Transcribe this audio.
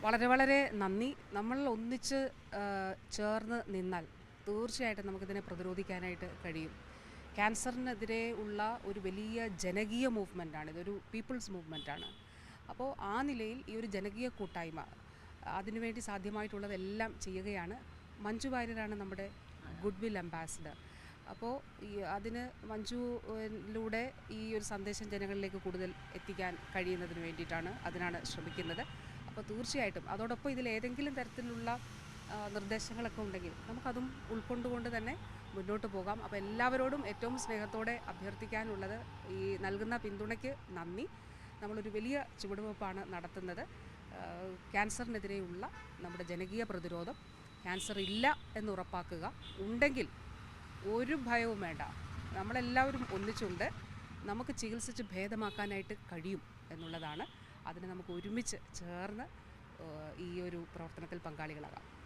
വളരെ വളരെ നന്ദി. നമ്മൾ ഒന്നിച്ച് ചേർന്ന് നിന്നാൽ തീർച്ചയായിട്ടും നമുക്കിതിനെ പ്രതിരോധിക്കാനായിട്ട് കഴിയും. ക്യാൻസറിനെതിരെ ഉള്ള ഒരു വലിയ ജനകീയ മൂവ്മെൻറ്റാണ്, ഇതൊരു പീപ്പിൾസ് മൂവ്മെൻറ്റാണ്. അപ്പോൾ ആ നിലയിൽ ഈ ഒരു ജനകീയ കൂട്ടായ്മ അതിനുവേണ്ടി സാധ്യമായിട്ടുള്ളതെല്ലാം ചെയ്യുകയാണ്. മഞ്ജു വാര്യരാണ് നമ്മുടെ ഗുഡ് വിൽ അംബാസിഡർ. അപ്പോൾ അതിന് മഞ്ജുവിലൂടെ ഈ ഒരു സന്ദേശം ജനങ്ങളിലേക്ക് കൂടുതൽ എത്തിക്കാൻ കഴിയുന്നതിന് വേണ്ടിയിട്ടാണ്, അതിനാണ് ശ്രമിക്കുന്നത്. അപ്പോൾ തീർച്ചയായിട്ടും അതോടൊപ്പം ഇതിലേതെങ്കിലും തരത്തിലുള്ള നിർദ്ദേശങ്ങളൊക്കെ ഉണ്ടെങ്കിൽ നമുക്കതും ഉൾക്കൊണ്ടുകൊണ്ട് തന്നെ മുന്നോട്ട് പോകാം. അപ്പോൾ എല്ലാവരോടും ഏറ്റവും സ്നേഹത്തോടെ അഭ്യർത്ഥിക്കാനുള്ളത്, ഈ നൽകുന്ന പിന്തുണയ്ക്ക് നന്ദി. നമ്മളൊരു വലിയ ചുവടുവെപ്പാണ് നടത്തുന്നത്. ക്യാൻസറിനെതിരെയുള്ള നമ്മുടെ ജനകീയ പ്രതിരോധം, ക്യാൻസർ ഇല്ല എന്ന് ഉറപ്പാക്കുക. ഉണ്ടെങ്കിൽ ഒരു ഭയവും വേണ്ട, നമ്മളെല്ലാവരും ഒന്നിച്ചുണ്ട്. നമുക്ക് ചികിത്സിച്ച് ഭേദമാക്കാനായിട്ട് കഴിയും എന്നുള്ളതാണ്. അതിന് നമുക്ക് ഒരുമിച്ച് ചേർന്ന് ഈ ഒരു പ്രവർത്തനത്തിൽ പങ്കാളികളാകാം.